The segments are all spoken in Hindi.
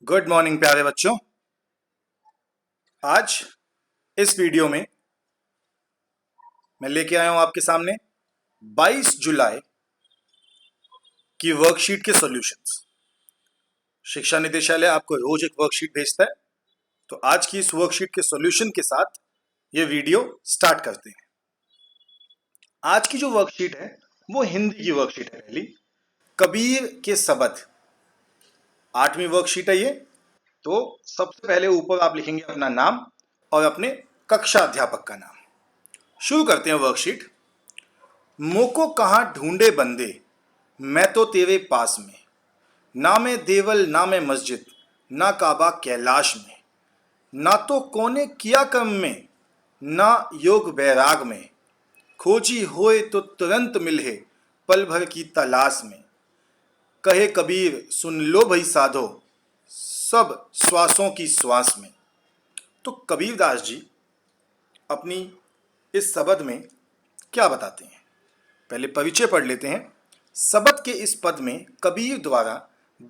गुड मॉर्निंग प्यारे बच्चों। आज इस वीडियो में मैं लेके आया हूं आपके सामने 22 जुलाई की वर्कशीट के सॉल्यूशंस। शिक्षा निदेशालय आपको रोज एक वर्कशीट भेजता है, तो आज की इस वर्कशीट के सॉल्यूशन के साथ ये वीडियो स्टार्ट करते हैं। आज की जो वर्कशीट है वो हिंदी की वर्कशीट है। पहली कबीर के शब्द, 8वीं वर्कशीट है ये। तो सबसे पहले ऊपर आप लिखेंगे अपना नाम और अपने कक्षा अध्यापक का नाम। शुरू करते हैं वर्कशीट। मोको कहाँ ढूंढे बंदे, मैं तो तेरे पास में, ना मैं देवल ना मैं मस्जिद, ना काबा कैलाश में, ना तो कोने किया कर्म में, ना योग बैराग में, खोजी होए तो तुरंत मिले पल भर की तलाश में। कहे कबीर सुन लो भई साधो, सब श्वासों की श्वास में। तो कबीरदास जी अपनी इस शब्द में क्या बताते हैं, पहले परिचय पढ़ लेते हैं। शब्द के इस पद में कबीर द्वारा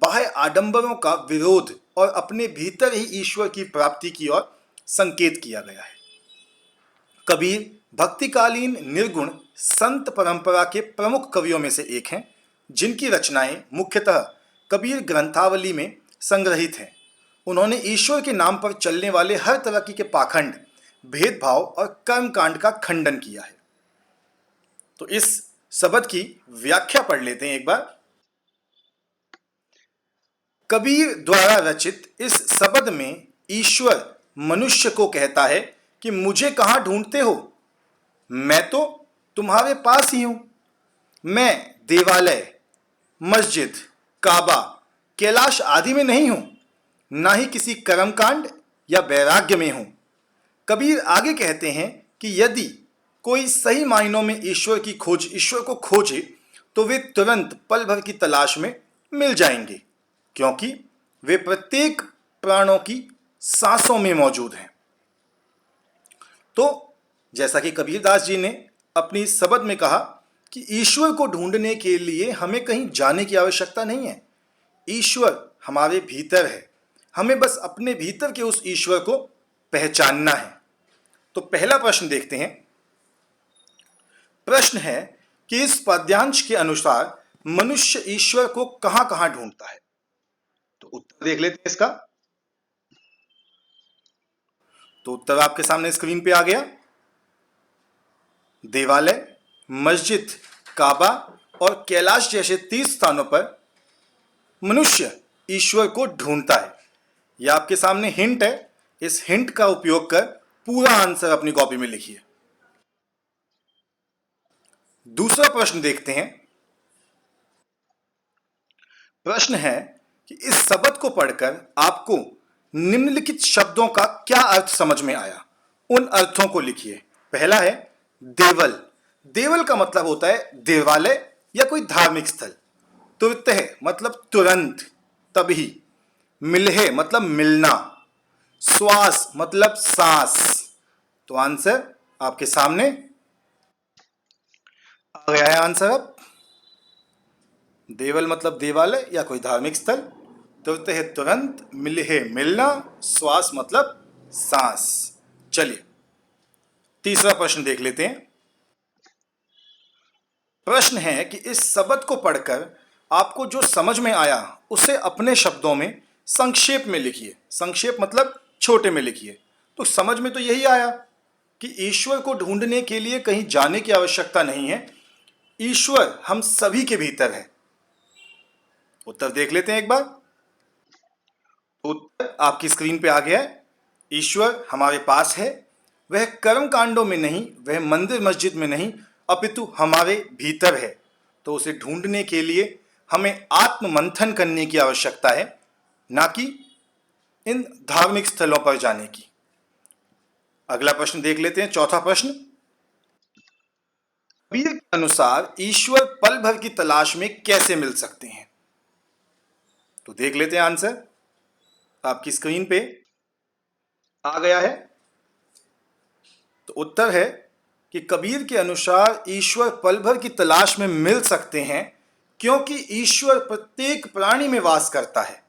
बाह्य आडंबरों का विरोध और अपने भीतर ही ईश्वर की प्राप्ति की ओर संकेत किया गया है। कबीर भक्तिकालीन निर्गुण संत परंपरा के प्रमुख कवियों में से एक हैं, जिनकी रचनाएं मुख्यतः कबीर ग्रंथावली में संग्रहित हैं। उन्होंने ईश्वर के नाम पर चलने वाले हर तरह के पाखंड, भेदभाव और कर्मकांड का खंडन किया है। तो इस शब्द की व्याख्या पढ़ लेते हैं एक बार। कबीर द्वारा रचित इस शब्द में ईश्वर मनुष्य को कहता है कि मुझे कहां ढूंढते हो, मैं तो तुम्हारे पास ही हूं। मैं देवालय, मस्जिद, काबा, कैलाश आदि में नहीं हूं, ना ही किसी कर्मकांड या वैराग्य में हूं। कबीर आगे कहते हैं कि यदि कोई सही मायनों में ईश्वर को खोजे तो वे तुरंत पल भर की तलाश में मिल जाएंगे, क्योंकि वे प्रत्येक प्राणों की सांसों में मौजूद हैं। तो जैसा कि कबीरदास जी ने अपनी शब्द में कहा कि ईश्वर को ढूंढने के लिए हमें कहीं जाने की आवश्यकता नहीं है, ईश्वर हमारे भीतर है, हमें बस अपने भीतर के उस ईश्वर को पहचानना है। तो पहला प्रश्न देखते हैं। प्रश्न है कि इस पद्यांश के अनुसार मनुष्य ईश्वर को कहां कहां ढूंढता है। तो उत्तर देख लेते हैं इसका। तो उत्तर आपके सामने स्क्रीन पे आ गया। देवालय, मस्जिद, काबा और कैलाश जैसे 30 स्थानों पर मनुष्य ईश्वर को ढूंढता है। यह आपके सामने हिंट है। इस हिंट का उपयोग कर पूरा आंसर अपनी कॉपी में लिखिए। दूसरा प्रश्न देखते हैं। प्रश्न है कि इस शब्द को पढ़कर आपको निम्नलिखित शब्दों का क्या अर्थ समझ में आया, उन अर्थों को लिखिए। पहला है देवल। देवल का मतलब होता है देवालय या कोई धार्मिक स्थल। तुरतः मतलब तुरंत, तभी। मिलहे मतलब मिलना। श्वास मतलब सांस। तो आंसर आपके सामने आ गया है। आंसर अब देवल मतलब देवालय या कोई धार्मिक स्थल, तुरतः तुरंत, मिलहे मिलना, श्वास मतलब सांस। चलिए तीसरा प्रश्न देख लेते हैं। प्रश्न है कि इस शब्द को पढ़कर आपको जो समझ में आया उसे अपने शब्दों में संक्षेप में लिखिए। संक्षेप मतलब छोटे में लिखिए। तो समझ में तो यही आया कि ईश्वर को ढूंढने के लिए कहीं जाने की आवश्यकता नहीं है, ईश्वर हम सभी के भीतर है। उत्तर देख लेते हैं एक बार। उत्तर आपकी स्क्रीन पे आ गया है। ईश्वर हमारे पास है, वह कर्म कांडों में नहीं, वह मंदिर मस्जिद में नहीं, अपितु हमारे भीतर है। तो उसे ढूंढने के लिए हमें आत्म मंथन करने की आवश्यकता है, ना कि इन धार्मिक स्थलों पर जाने की। अगला प्रश्न देख लेते हैं। चौथा प्रश्न, कबीर के अनुसार ईश्वर पल भर की तलाश में कैसे मिल सकते हैं। तो देख लेते हैं। आंसर आपकी स्क्रीन पे आ गया है। तो उत्तर है कि कबीर के अनुसार ईश्वर पल भर की तलाश में मिल सकते हैं, क्योंकि ईश्वर प्रत्येक प्राणी में वास करता है।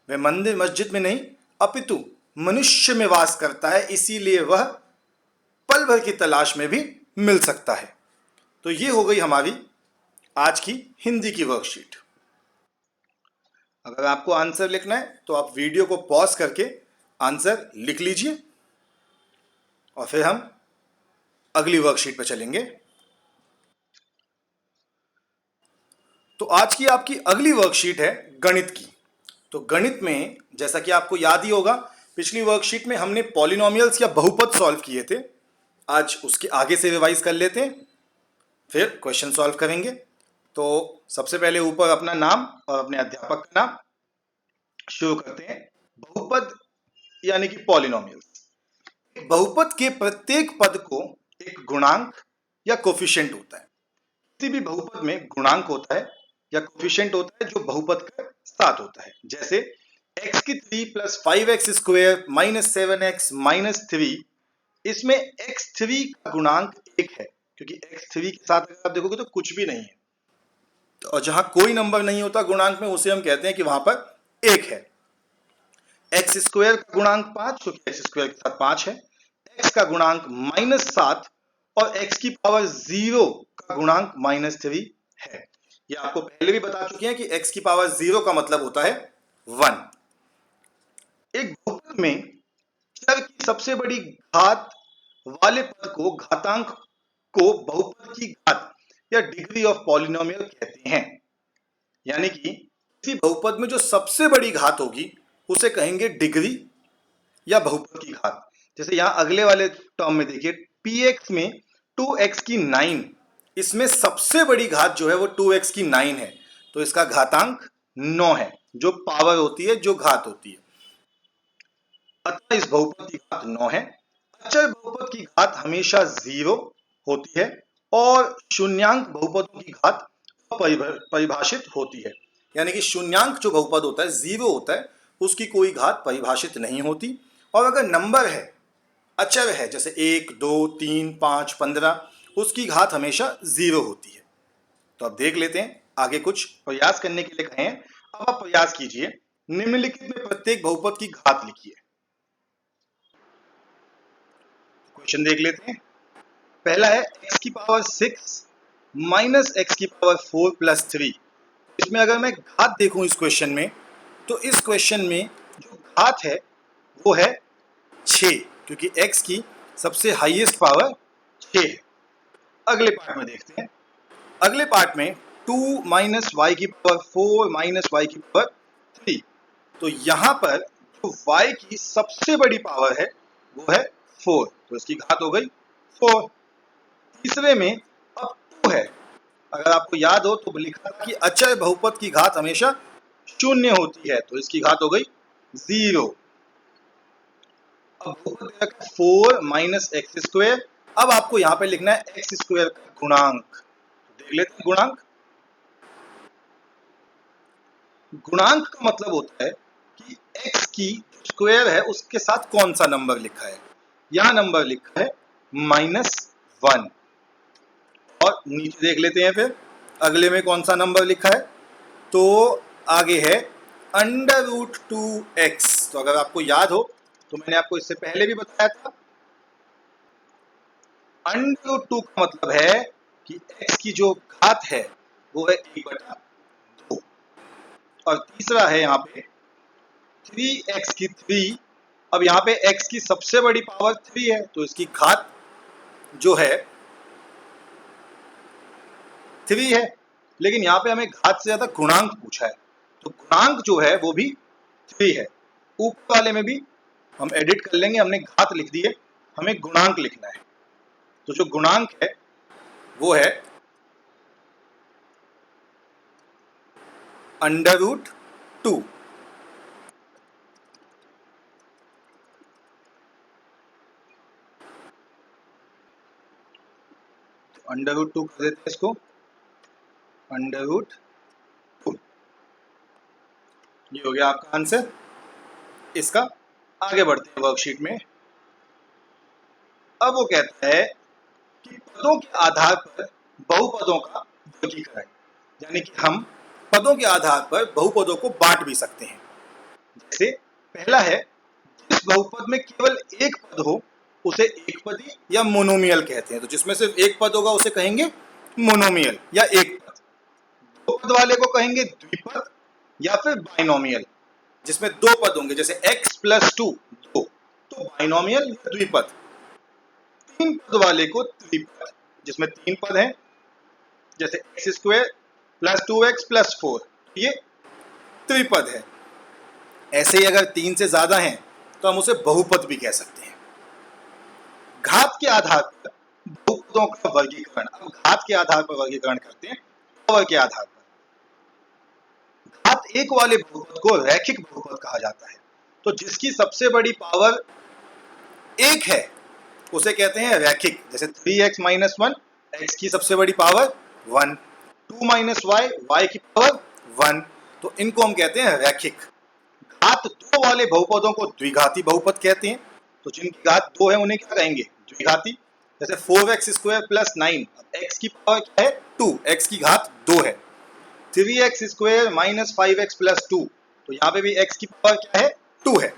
वह मंदिर मस्जिद में नहीं अपितु मनुष्य में वास करता है, इसीलिए वह पल भर की तलाश में भी मिल सकता है। तो ये हो गई हमारी आज की हिंदी की वर्कशीट। अगर आपको आंसर लिखना है तो आप वीडियो को पॉज करके आंसर लिख लीजिए और फिर हम अगली वर्कशीट पर चलेंगे। तो आज की आपकी अगली वर्कशीट है गणित की। तो गणित में जैसा कि आपको याद ही होगा, पिछली वर्कशीट में हमने पॉलिनोमियल्स या बहुपद सॉल्व किए थे। आज उसके आगे से रिवाइज कर लेते हैं, फिर क्वेश्चन सॉल्व करेंगे। तो सबसे पहले ऊपर अपना नाम और अपने अध्यापक का नाम। शुरू करते हैं। बहुपद यानी कि पॉलिनोमियल्स। बहुपद के प्रत्येक पद को एक गुणांक या कोफिशिएंट होता है। किसी भी बहुपद में गुणांक होता है या कोफिशिएंट होता है जो बहुपद का साथ होता है। जैसे x की 3 plus 5x square minus 7x minus 3, इसमें x3 का गुणांक 1 है, क्योंकि x3 के साथ अगर आप देखोगे तो कुछ भी नहीं है। और जहां कोई नंबर नहीं होता गुणांक में, उसे हम कहते हैं कि वहां पर 1 है। x स्क्वायर का गुणांक 5, क्योंकि x स्क्वायर के साथ 5 है। x का गुणांक माइनस 7 और x की पावर 0 का गुणांक माइनस 3 है। ये आपको पहले भी बता चुके हैं कि x की पावर 0 का मतलब होता है 1। एक बहुपद में चर की सबसे बड़ी घात वाले पद को घातांक को बहुपद की घात या डिग्री ऑफ पॉलिनोमियल कहते हैं। यानी कि किसी बहुपद में जो सबसे बड़ी घात होगी उसे कहेंगे डिग्री या बहुपद की घात। जैसे यहां अगले वाले टर्म में देखिए, px में 2x की 9, इसमें सबसे बड़ी घात जो है वो 2x की 9 है, तो इसका घातांक 9 है, जो पावर होती है, जो घात होती है। अतः इस बहुपद की घात 9 है। अचर बहुपद की घात हमेशा 0 होती है और शून्यांक बहुपदों की घात परिभाषित होती है। यानी कि शून्यांक जो बहुपद होता है, 0 होता है, उसकी कोई घात परिभाषित नहीं होती। और अगर नंबर है, अचर है, जैसे 1, 2, 3, 5, 15, उसकी घात हमेशा 0 होती है। तो अब देख लेते हैं, आगे कुछ प्रयास करने के लिए कहे हैं। अब आप प्रयास कीजिए, निम्नलिखित में प्रत्येक बहुपद की घात लिखिए। क्वेश्चन देख लेते हैं। पहला है x की पावर 6 माइनस x की पावर 4 प्लस 3। इसमें अगर मैं घात देखूं इस क्वेश्चन में, तो इस क्वेश्चन में जो घात है वो है 6, क्योंकि x की सबसे हाईएस्ट पावर 6 है। अगले पार्ट में देखते हैं। अगले पार्ट में 2 माइनस वाई की पावर 4 माइनस वाई की पावर 3। तो यहां पर जो y की सबसे बड़ी पावर है वो है 4, तो इसकी घात हो गई 4। तीसरे में अब 2 है। अगर आपको याद हो तो लिखा था कि अचर बहुपद की घात हमेशा 0 होती है, तो इसकी घात हो गई 0। अब बहुपद 4 माइनस एक्स स्क्वायर। अब आपको यहां पे लिखना है एक्स स्क्वायर का गुणांक। देख लेते हैं गुणांक। गुणांक का मतलब होता है कि x की स्क्वायर है उसके साथ कौन सा नंबर लिखा है। यहां नंबर लिखा है -1। और नीचे देख लेते हैं फिर अगले में कौन सा नंबर लिखा है। तो आगे है √2x। तो अगर आपको याद हो तो मैंने आपको इससे पहले भी बताया था, √2 का मतलब है कि x की जो घात है वो है 1/2। और तीसरा है यहाँ पे 3x की 3। अब यहाँ पे x की सबसे बड़ी पावर 3 है, तो इसकी घात जो है 3 है। लेकिन यहाँ पे हमें घात से ज्यादा गुणांक पूछा है, तो गुणांक जो है वो भी 3 है। ऊपर वाले में भी हम एडिट कर लेंगे, हमने घात लिख दी है, हमें गुणांक लिखना है। तो जो गुणांक है वो है √2। √2 कर देते हैं इसको, √2। ये हो गया आपका आंसर इसका। आगे बढ़ते हैं वर्कशीट में। अब वो कहता है कि पदों के आधार पर बहुपदों का वर्गीकरण, यानी कि हम पदों के आधार पर बहुपदों को बांट भी सकते हैं। जैसे पहला है, जिस बहुपद में केवल एक पद हो उसे एकपदी या मोनोमियल कहते हैं। तो जिसमें सिर्फ एक पद होगा उसे कहेंगे मोनोमियल या एक पद। दो पद वाले को कहेंगे द्विपद या फिर बाइनोमियल। जिसमें दो पद होंगे जैसे x प्लस 2 2, तो बाइनोमियल या द्विपद। तीन पद वाले को त्रिपद, जिसमें तीन पद हैं जैसे x square plus 2x plus 4, ये त्रिपद है। ऐसे ही अगर तीन से ज्यादा हैं तो हम उसे बहुपद भी कह सकते हैं। घात के आधार पर बहुपदों का वर्गीकरण, अब घात के आधार पर वर्गीकरण करते हैं, पावर के आधार पर। घात एक वाले बहुपद को रैखिक बहुपद कहा जाता है। तो जिसकी सबसे बड़ी पावर एक है उसे कहते हैं रैखिक। जैसे 3x माइनस 1, x की सबसे बड़ी पावर 1, 2 माइनस वाई, वाई की पावर 1, तो इनको हम कहते हैं रैखिक। घात दो वाले बहुपदों को द्विघाती बहुपद कहते हैं। तो जिनकी घात दो है उन्हें क्या कहेंगे? द्विघाती। जैसे 4x स्क्वायर प्लस 9, अब x की पावर क्या है? 2, x की घात 2 है। 3x square minus 5x plus 2, तो यहाँ पे भी x की पावर क्या है? 2 है।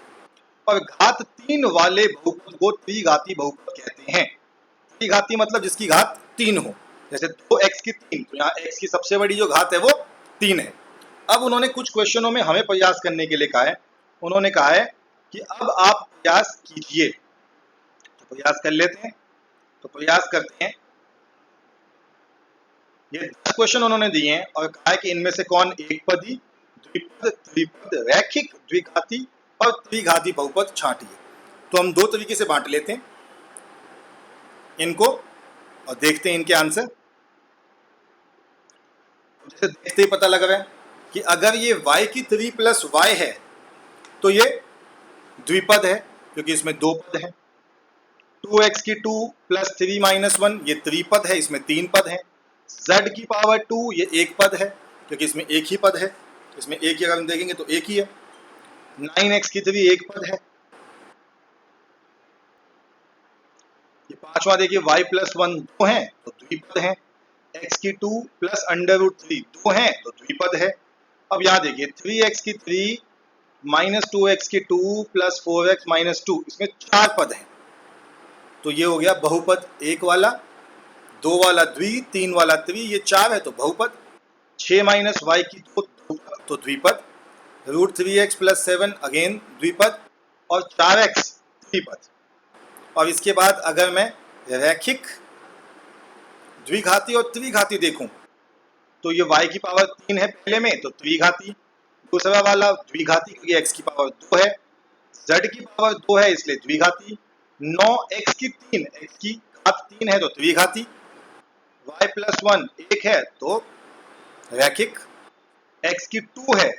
और घात तीन वाले बहुपद को त्रिघाती बहुपद कहते हैं। त्रिघाती मतलब जिसकी घात 3 हो। जैसे 2x की 3, तो यहाँ x की सबसे बड़ी जो घात है वो 3 है। अब उन्होंने कुछ क्वेश्चनों में हमें प्रयास करने के लिए कहा है। उन्होंने कहा है कि अब आप प्रयास कीजिए, तो प्रयास कर लेते हैं। तो प्रयास करते हैं। ये 10 क्वेश्चन उन्होंने दिए हैं और कहा है कि इनमें से कौन एकपदी, द्विपद, त्रिपद, रैखिक, द्विघाती और त्रिघाती बहुपद छांटिए। तो हम दो तरीके से बांट लेते हैं इनको और देखते हैं इनके आंसर। जैसे देखते ही पता लग रहा है कि अगर ये y की 3 प्लस वाई है तो ये द्विपद है क्योंकि इसमें दो पद हैं। 2x की 2 प्लस 3 माइनस 1, ये त्रिपद है, इसमें तीन पद हैं। z की पावर 2, ये एक पद है क्योंकि इसमें एक ही पद है। इसमें एक ही अगर हम देखेंगे तो एक ही है। 9x की 3 एक पद है। ये पांचवा देखिए y प्लस 1 दो है तो द्विपद है। x की 2 प्लस अंडर रूट 3 दो है तो द्विपद है। अब यहाँ देखिए 3x की 3 माइनस 2x की 2 प्लस 4x माइनस 2, इसमें चार पद हैं। तो ये हो गया बहुपद, एक वाला, दो वाला द्वि, तीन वाला त्रि, ये चार है तो बहुपद। 6 माइनस वाई की 2 तो द्विपद। रूट 3x प्लस 7 अगेन द्विपद और 4x त्रिपद। और इसके बाद अगर मैं रैखिक, द्विघाती और त्रिघाती देखूं तो ये y की पावर 3 है पहले में तो त्रिघाती, दूसरा वाला द्विघाती क्योंकि x की पावर 2 है, z की पावर 2 है इसलिए द्विघाती, 9x की 3, x की घात 3 है तो त्रिघाती, y प्लस 1 एक है तो रैखिक, x की 2 है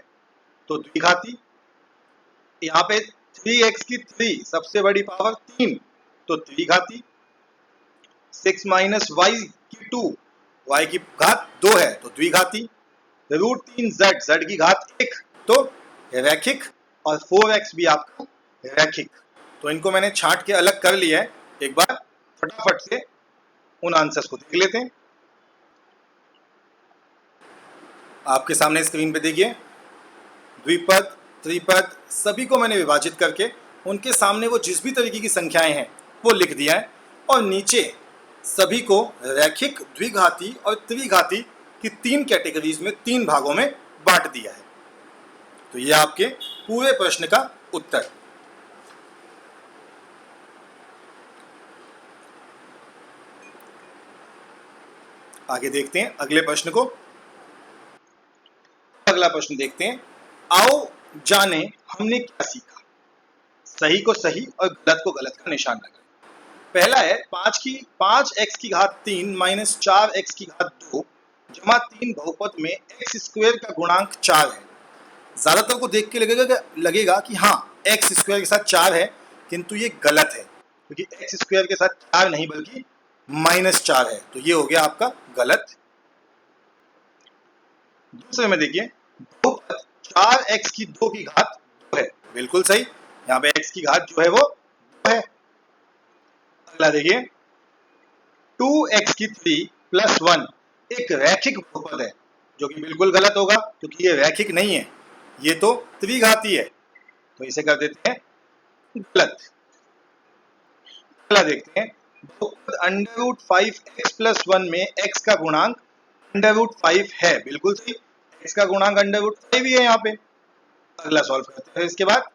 तो द्विघाती, यहाँ पे 3x की 3 सबसे बड़ी पावर 3 तो त्रिघाती, 6 माइनस वाई की 2, y की घात 2 है तो द्विघाती, रूट 3 z की घात 1 तो रैखिक और 4x भी आपका रैखिक। तो इनको मैंने छांट के अलग कर लिया है। एक बार फटाफट से उन आंसर्स को देख लेते हैं। आपके सामने स्क्रीन पे देखिए, द्विपद, त्रिपद सभी को मैंने विभाजित करके उनके सामने वो जिस भी तरीके की संख्याएं हैं वो लिख दिया है और नीचे सभी को रैखिक, द्विघाती और त्रिघाती की तीन कैटेगरीज में, तीन भागों में बांट दिया है। तो ये आपके पूरे प्रश्न का उत्तर। आगे देखते हैं अगले प्रश्न को। अगला प्रश्न देखते हैं। आओ जाने हमने क्या सीखा। सही को सही और गलत को गलत का निशान लगाएं। पहला है 5x की घात 3 माइनस 4x की घात 2 जमा 3 बहुपद में x स्क्वायर का गुणांक 4 है। ज्यादातर को देख के लगेगा कि हाँ x स्क्वायर के साथ 4 है, किंतु ये गलत है क्योंकि x स्क्वायर के साथ 4 नहीं बल्कि -4 है। तो ये हो गया आपका गलत। दूसरे में देखिए बहुपद 4x की 2 की घात 2 है, बिल्कुल सही। यहाँ पे x की घात जो है वो 2 है। अगला देखिए 2x की 3 प्लस 1 एक रैखिक बहुपद है, जो कि बिल्कुल गलत होगा क्योंकि ये रैखिक नहीं है, ये तो त्रिघाती है। तो इसे कर देते हैं गलत। अगला देखते हैं, बहुपद अंडर रूट 5x+1 में x का गुणांक अंडर रूट 5 है, बिल्कुल सही, x का गुणांक अंडर रूट 5 ही है यहाँ पे। अगला सॉल्व करते हैं। इसके बाद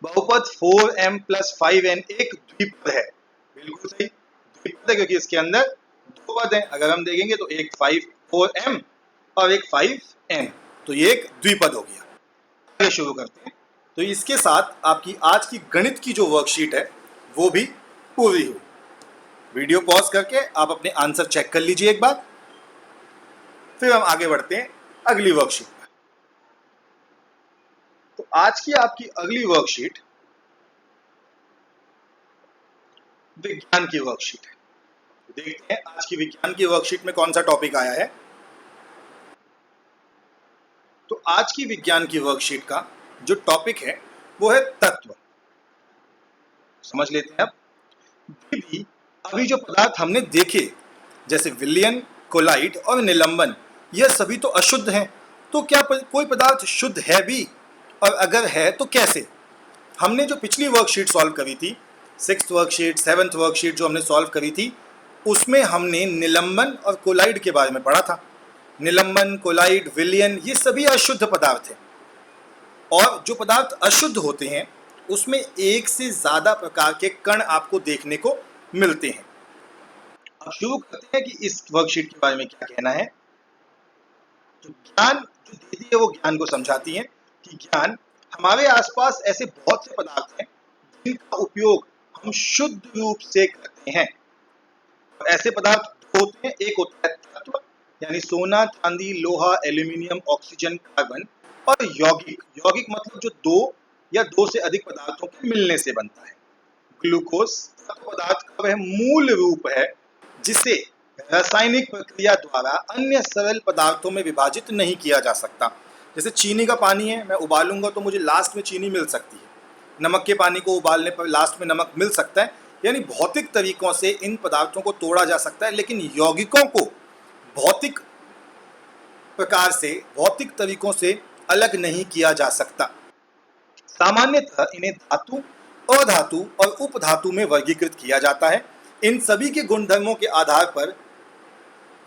बहुपद 4m+5n एक द्विपद है, बिल्कुल सही, द्विपद है क्योंकि इसके अंदर दो पद हैं। अगर हम देखेंगे तो एक 4m और एक 5n, तो ये एक द्विपद हो गया। आगे शुरू करते हैं। तो इसके साथ आपकी आज की गणित की जो वर्कशीट है वो भी पूरी हुई। वीडियो पॉज करके आप अपने आंसर चेक कर लीजिए एक बार, फिर हम आगे बढ़ते हैं अगली वर्कशीट पर। तो आज की आपकी अगली वर्कशीट विज्ञान की वर्कशीट है। देखते हैं आज की विज्ञान की वर्कशीट में कौन सा टॉपिक आया है। तो आज की विज्ञान की वर्कशीट का जो टॉपिक है वो है तत्व। समझ लेते हैं अब। दीदी, अभी जो पदार्थ हमने देखे जैसे विलयन, कोलाइड और निलंबन, यह सभी तो अशुद्ध हैं। तो क्या कोई पदार्थ शुद्ध है भी, और अगर है तो कैसे? हमने जो पिछली वर्कशीट सॉल्व करी थी, 6th वर्कशीट 7th वर्कशीट जो हमने सॉल्व करी थी, उसमें हमने निलंबन और कोलाइड के बारे में पढ़ा था। निलंबन, कोलाइड, विलयन, ये सभी अशुद्ध पदार्थ हैं। और जो पदार्थ अशुद्ध होते हैं उसमें एक से ज्यादा प्रकार के कण आपको देखने को मिलते हैं। अब शुरू करते हैं कि इस वर्कशीट के बारे में क्या कहना है। तो ज्ञान जो दीदी है वो ज्ञान को समझाती है कि ज्ञान हमारे आसपास ऐसे बहुत से पदार्थ हैं जिनका उपयोग हम शुद्ध रूप से करते हैं। और ऐसे पदार्थ दो होते हैं, एक होता है तत्व यानी सोना, चांदी, लोहा, एल्यूमिनियम, ऑक्सीजन, कार्बन, और यौगिक। यौगिक मतलब जो दो या दो से अधिक पदार्थों के मिलने से बनता है। ग्लूकोज तत्व पदार्थ का वह मूल रूप है जिसे रासायनिक प्रक्रिया द्वारा अन्य सरल पदार्थों में विभाजित नहीं किया जा सकता। जैसे चीनी का पानी है, मैं उबालूंगा तो मुझे लास्ट में चीनी मिल सकती है। नमक के पानी को उबालने पर लास्ट में नमक मिल सकता है। यानी भौतिक तरीकों से इन पदार्थों को तोड़ा जा सकता है, लेकिन यौगिकों को भौतिक प्रकार से, भौतिक तरीकों से अलग नहीं किया जा सकता। सामान्यतः इन्हें धातु, अधातु और उपधातु में वर्गीकृत किया जाता है। इन सभी के गुणधर्मों के आधार पर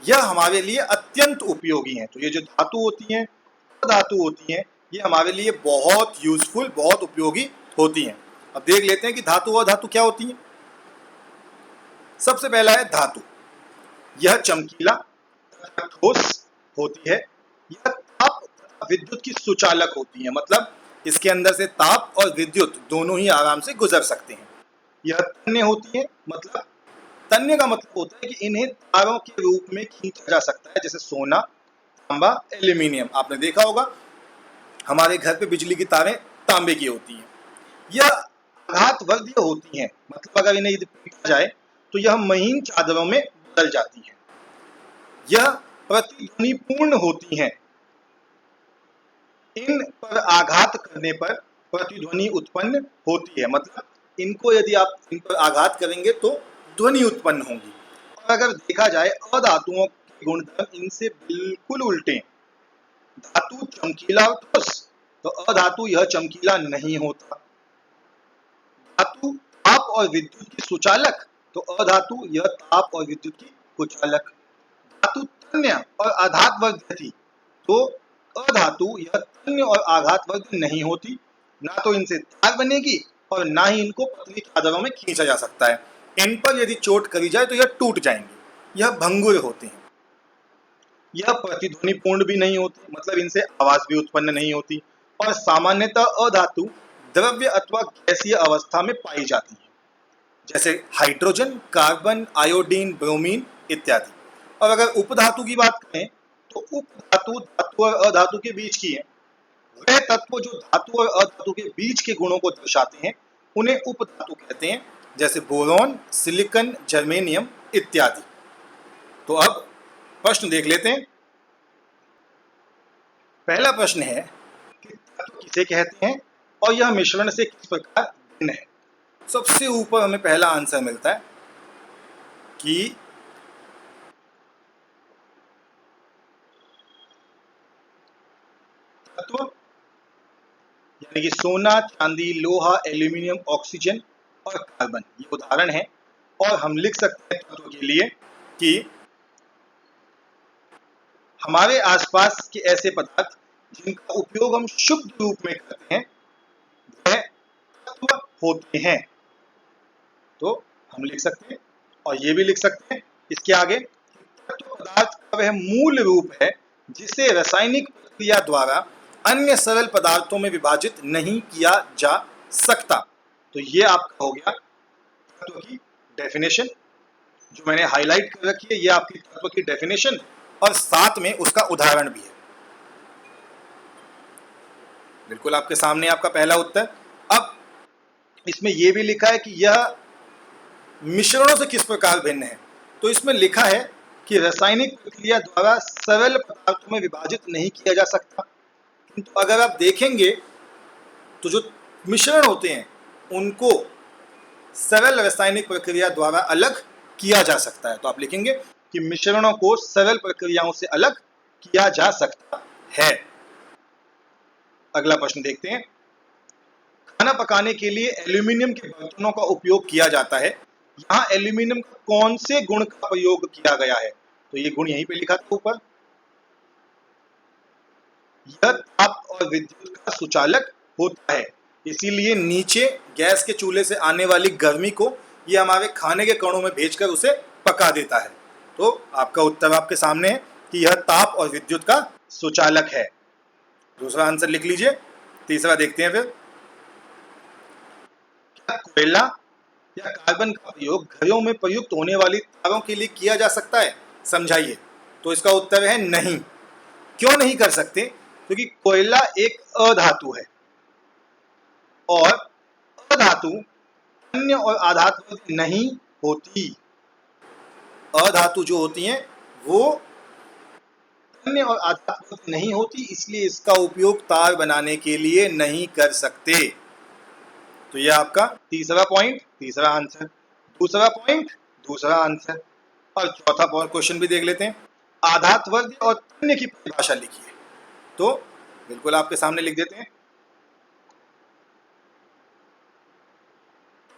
यह हमारे लिए अत्यंत उपयोगी हैं। तो ये जो धातु होती हैं, अधातु होती हैं, ये हमारे लिए बहुत यूजफुल, बहुत उपयोगी होती हैं। अब देख लेते हैं कि धातु और धातु क्या होती हैं। सबसे पहला है धातु। यह चमकीला तथा ठोस होती है। यह ताप तथा विद्युत की सुचालक होती है, मतलब इसके अंदर से ताप और विद्युत दोनों ही आराम से गुजर सकते हैं। यह तन्य होती है, मतलब तन्य का मतलब होता है कि इन्हें तारों के रूप में खींचा जा सकता है, जैसे सोना, तांबा, एल्यूमिनियम। आपने देखा होगा हमारे घर पे बिजली की तारें तांबे की होती हैं। यह आघातवर्धीय होती हैं, मतलब अगर इन्हें यदि पीटा जाए तो यह महीन चादरों में बदल जाती हैं। यह प्रतिध्वनिपूर्ण होती हैं। इन पर आघात करने पर प्रतिध्वनि उत्पन्न होती है, मतलब इनको यदि आप इन पर आघात करेंगे तो ध्वनि उत्पन्न होगी। और अगर देखा जाए अधातुओं के गुणधर्म इनसे बिल्कुल उल्टे। धातु चमकीला और ठोस, तो अधातु यह चमकीला नहीं होता। धातु ताप और विद्युत की सुचालक, तो अधातु यह ताप और विद्युत की कुचालक। धातु तन्य और आघातवर्धक थी, तो अधातु यह तन्य और आघातवर्धक नहीं होती। ना तो इनसे तार बनेगी और ना ही इनको पतली चादरों में खींचा जा सकता है। इन पर यदि चोट करी जाए तो यह टूट जाएंगे। यह भंगुर होते हैं। यह प्रतिध्वनिपूर्ण भी नहीं होती, मतलब इनसे आवाज भी उत्पन्न नहीं होती। और सामान्यतः अधातु द्रव्य अथवा गैसीय अवस्था में पाई जाती है, जैसे हाइड्रोजन, कार्बन, आयोडीन, ब्रोमीन इत्यादि। और अगर उपधातु की बात करें तो उपधातु धातु और अधातु के बीच की है। वह तत्व जो धातु और अधातु के बीच के गुणों को दर्शाते हैं उन्हें उपधातु कहते हैं, जैसे बोरॉन, सिलिकॉन, जर्मेनियम इत्यादि। तो अब प्रश्न देख लेते हैं। पहला प्रश्न है कि तत्व किसे कहते हैं और यह मिश्रण से किस प्रकार भिन्न है। सबसे ऊपर हमें पहला आंसर मिलता है कि तत्व यानी कि सोना, चांदी, लोहा, एल्यूमिनियम, ऑक्सीजन और कार्बन, ये उदाहरण है। और हम लिख सकते हैं तत्व के लिए कि हमारे आसपास के ऐसे पदार्थ जिनका उपयोग हम शुद्ध रूप में करते हैं वह तत्व होते हैं। तो हम लिख सकते हैं और ये भी लिख सकते हैं इसके आगे, तत्व पदार्थ का वह मूल रूप है जिसे रासायनिक प्रक्रिया द्वारा अन्य सरल पदार्थों में विभाजित नहीं किया जा सकता। तो ये आपका हो गया तत्व की डेफिनेशन, जो मैंने हाईलाइट कर रखी है। ये आपकी तत्व की डेफिनेशन और साथ में उसका उदाहरण भी है। बिल्कुल आपके सामने आपका पहला उत्तर। अब इसमें यह भी लिखा है कि यह मिश्रणों से किस प्रकार भिन्न है। तो इसमें लिखा है कि रासायनिक प्रक्रिया द्वारा सरल पदार्थों में विभाजित नहीं किया जा सकता, किंतु अगर आप देखेंगे तो जो मिश्रण होते हैं उनको सरल रासायनिक प्रक्रिया द्वारा अलग किया जा सकता है। तो आप लिखेंगे कि मिश्रणों को सरल प्रक्रियाओं से अलग किया जा सकता है। अगला प्रश्न देखते हैं। खाना पकाने के लिए एल्यूमिनियम के बर्तनों का उपयोग किया जाता है। यहाँ एल्यूमिनियम का कौन से गुण का प्रयोग किया गया है? तो ये गुण यहीं पे लिखा था ऊपर। यह ताप और विद्युत का सुचालक होता है, इसीलिए नीचे गैस के चूल्हे से आने वाली गर्मी को यह हमारे खाने के कणों में भेजकर उसे पका देता है। तो आपका उत्तर आपके सामने है कि यह ताप और विद्युत का सुचालक है। दूसरा आंसर लिख लीजिए। तीसरा देखते हैं फिर। क्या कोयला या कार्बन का प्रयोग घरों में प्रयुक्त होने वाली तारों के लिए किया जा सकता है? समझाइए। तो इसका उत्तर है नहीं। क्यों नहीं कर सकते? क्योंकि कोयला एक अधातु है और अधातु अन्य और आधातु नहीं होती। अधातु जो होती हैं वो अन्य और आधातु नहीं होती, इसलिए इसका उपयोग तार बनाने के लिए नहीं कर सकते। तो यह आपका तीसरा पॉइंट, तीसरा आंसर। दूसरा पॉइंट, दूसरा आंसर। और चौथा क्वेश्चन भी देख लेते हैं। आधातवर्ग और तन्य की परिभाषा लिखिए। तो बिल्कुल आपके सामने लिख देते हैं।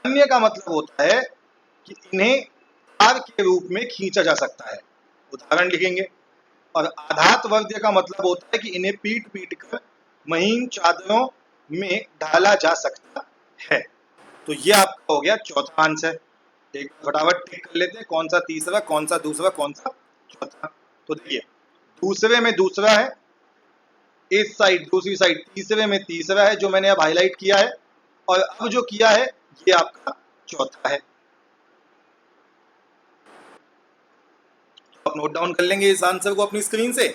तन्य का मतलब होता है कि इन्हें तार के रूप में खींचा जा सकता है, उदाहरण लिखेंगे। और आधातवर्ग का मतलब होता है कि इन्हें पीट पीट कर महीन चादरों में डाला जा सकता है। तो ये आपका हो गया चौथा आंसर। एक फटाफट टिक कर लेते हैं, कौन सा तीसरा, कौन सा दूसरा, कौन सा चौथा। तो देखिए, दूसरे में दूसरा है, इस साइड दूसरी साइड तीसरे में तीसरा है जो मैंने अब हाईलाइट किया है, और अब जो किया है ये आपका चौथा है। तो आप नोट डाउन कर लेंगे इस आंसर को अपनी स्क्रीन से,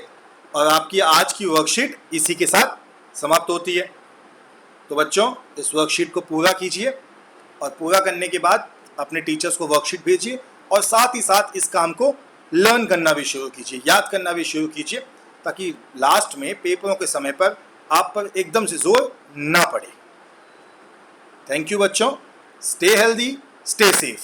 और आपकी आज की वर्कशीट इसी के साथ समाप्त होती है। तो बच्चों, इस वर्कशीट को पूरा कीजिए और पूरा करने के बाद अपने टीचर्स को वर्कशीट भेजिए, और साथ ही साथ इस काम को लर्न करना भी शुरू कीजिए, याद करना भी शुरू कीजिए, ताकि लास्ट में पेपरों के समय पर आप पर एकदम से जोर ना पड़े। थैंक यू बच्चों। Stay healthy, stay safe.